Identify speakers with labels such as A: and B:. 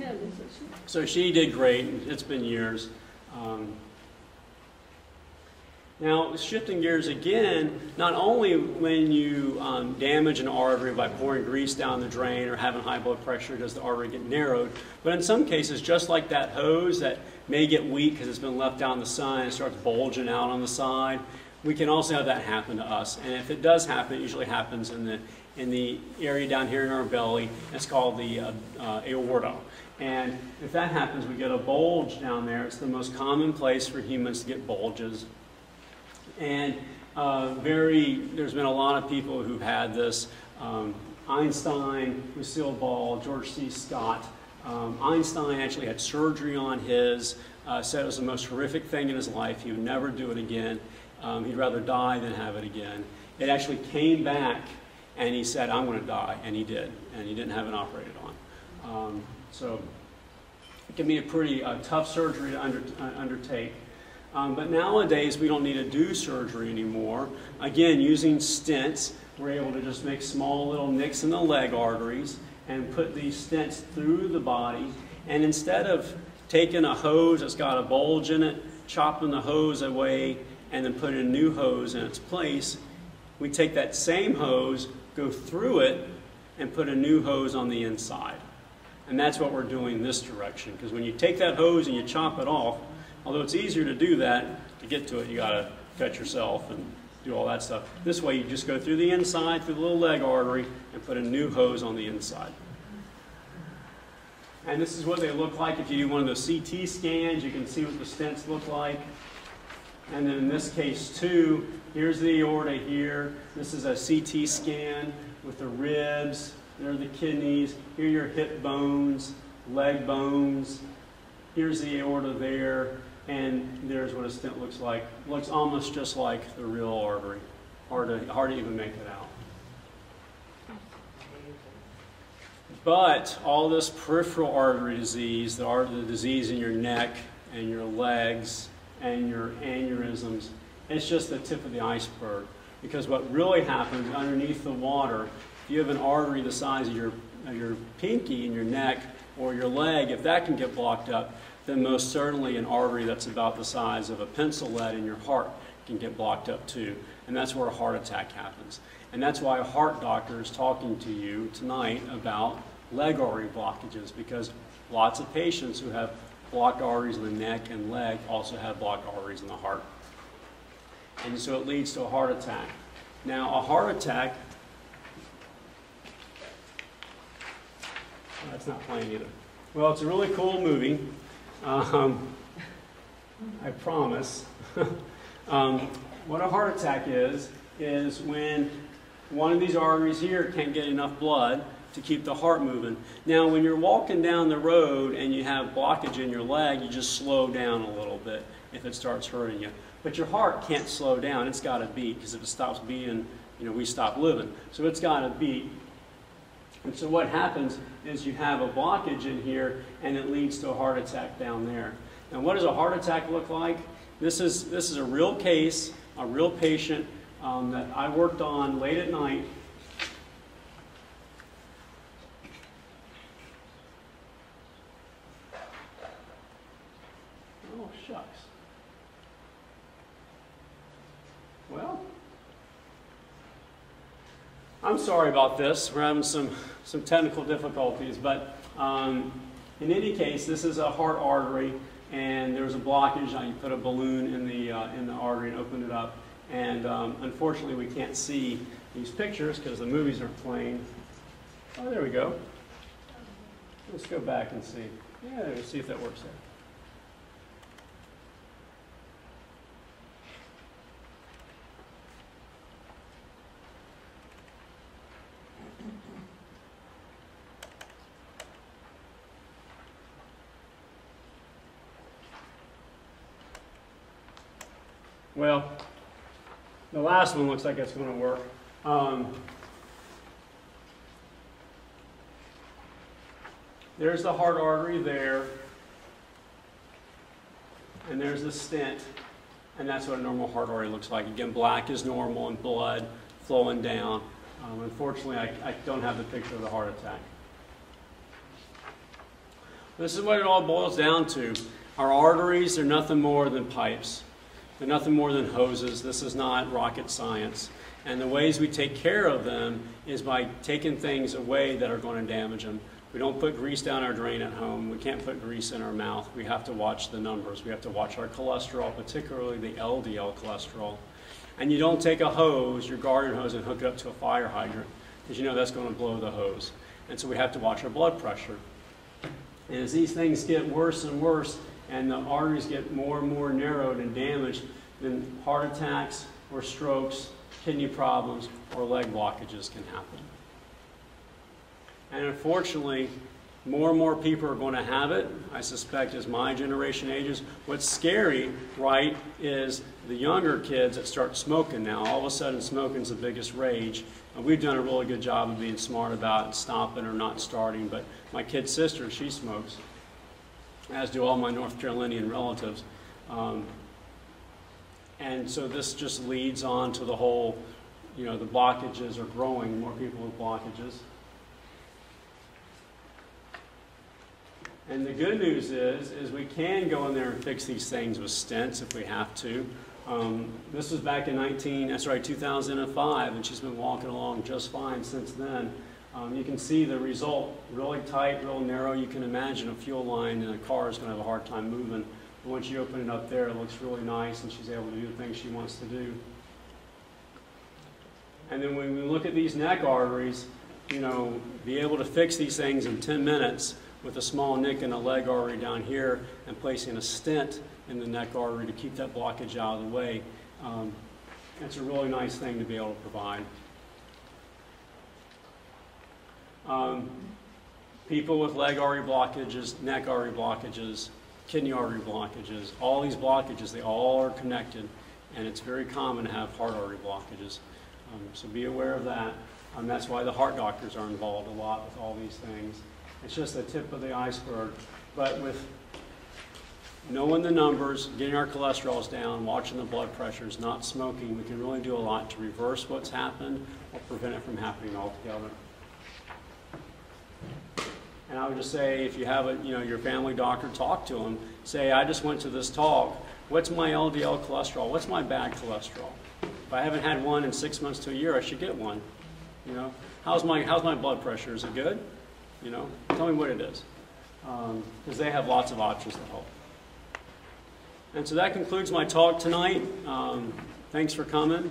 A: ahead, isn't she?
B: So she did great. It's been years. Now, shifting gears again, not only when you damage an artery by pouring grease down the drain or having high blood pressure does the artery get narrowed, but in some cases, just like that hose that may get weak because it's been left out in the sun and starts bulging out on the side, we can also have that happen to us. And if it does happen, it usually happens in the area down here in our belly. It's called the aorta. And if that happens, we get a bulge down there. It's the most common place for humans to get bulges. And there's been a lot of people who've had this. Einstein, Lucille Ball, George C. Scott. Einstein actually had surgery on his, said it was the most horrific thing in his life. He would never do it again. He'd rather die than have it again. It actually came back, and he said, I'm going to die, and he did. And he didn't have it operated on. So it can be a pretty tough surgery to undertake. But nowadays, we don't need to do surgery anymore. Again, using stents, we're able to just make small little nicks in the leg arteries and put these stents through the body. And instead of taking a hose that's got a bulge in it, chopping the hose away, and then putting a new hose in its place, we take that same hose, go through it, and put a new hose on the inside. And that's what we're doing in this direction. Because when you take that hose and you chop it off, although it's easier to do that, to get to it, you got to cut yourself and do all that stuff. This way, you just go through the inside, through the little leg artery, and put a new hose on the inside. And this is what they look like. If you do one of those CT scans, you can see what the stents look like. And then in this case, too, here's the aorta here. This is a CT scan with the ribs. There are the kidneys. Here are your hip bones, leg bones. Here's the aorta there. And there's what a stent looks like. Looks almost just like the real artery. Hard to even make it out. But all this peripheral artery disease, the disease in your neck and your legs and your aneurysms, it's just the tip of the iceberg. Because what really happens underneath the water, if you have an artery the size of your pinky in your neck or your leg, if that can get blocked up, then most certainly an artery that's about the size of a pencil lead in your heart can get blocked up too. And that's where a heart attack happens. And that's why a heart doctor is talking to you tonight about leg artery blockages, because lots of patients who have blocked arteries in the neck and leg also have blocked arteries in the heart. And so it leads to a heart attack. Now, a heart attack, that's not playing either. Well, it's a really cool movie. I promise. What a heart attack is when one of these arteries here can't get enough blood to keep the heart moving. Now, when you're walking down the road and you have blockage in your leg, you just slow down a little bit if it starts hurting you. But your heart can't slow down. It's got to beat, because if it stops beating, we stop living. So it's got to beat. And so what happens is you have a blockage in here, and it leads to a heart attack down there. Now, what does a heart attack look like? This is a real case, a real patient that I worked on late at night. Oh, shucks. Well, I'm sorry about this. We're having some technical difficulties, but in any case, this is a heart artery, and there's a blockage. You put a balloon in the artery and open it up, and unfortunately, we can't see these pictures because the movies aren't playing. Oh, there we go. Let's go back and see. Yeah, let's see if that works there. Well, the last one looks like it's going to work. There's the heart artery there, and there's the stent, and that's what a normal heart artery looks like. Again, black is normal and blood flowing down. Unfortunately, I don't have the picture of the heart attack. This is what it all boils down to. Our arteries are nothing more than pipes. They're nothing more than hoses. This is not rocket science. And the ways we take care of them is by taking things away that are going to damage them. We don't put grease down our drain at home. We can't put grease in our mouth. We have to watch the numbers. We have to watch our cholesterol, particularly the LDL cholesterol. And you don't take a hose, your garden hose, and hook it up to a fire hydrant, because you know that's going to blow the hose. And so we have to watch our blood pressure. And as these things get worse and worse, and the arteries get more and more narrowed and damaged, then heart attacks or strokes, kidney problems, or leg blockages can happen. And unfortunately, more and more people are going to have it, I suspect, as my generation ages. What's scary, right, is the younger kids that start smoking now. All of a sudden, smoking's the biggest rage. And we've done a really good job of being smart about stopping or not starting, but my kid's sister, she smokes, as do all my North Carolinian relatives. And so this just leads on to the whole, you know, the blockages are growing, more people with blockages. And the good news is we can go in there and fix these things with stents if we have to. This was back in 2005, and she's been walking along just fine since then. You can see the result, really tight, real narrow. You can imagine a fuel line in a car is going to have a hard time moving. But once you open it up there, it looks really nice, and she's able to do the things she wants to do. And then when we look at these neck arteries, you know, be able to fix these things in 10 minutes with a small nick in a leg artery down here and placing a stent in the neck artery to keep that blockage out of the way. It's a really nice thing to be able to provide. People with leg artery blockages, neck artery blockages, kidney artery blockages, all these blockages, they all are connected, and it's very common to have heart artery blockages. So be aware of that. That's why the heart doctors are involved a lot with all these things. It's just the tip of the iceberg. But with knowing the numbers, getting our cholesterols down, watching the blood pressures, not smoking, we can really do a lot to reverse what's happened or prevent it from happening altogether. And I would just say, if you have your family doctor, talk to them. Say, I just went to this talk. What's my LDL cholesterol? What's my bad cholesterol? If I haven't had one in 6 months to a year, I should get one. You know, how's my blood pressure? Is it good? You know, tell me what it is, because they have lots of options to help. And so that concludes my talk tonight. Thanks for coming.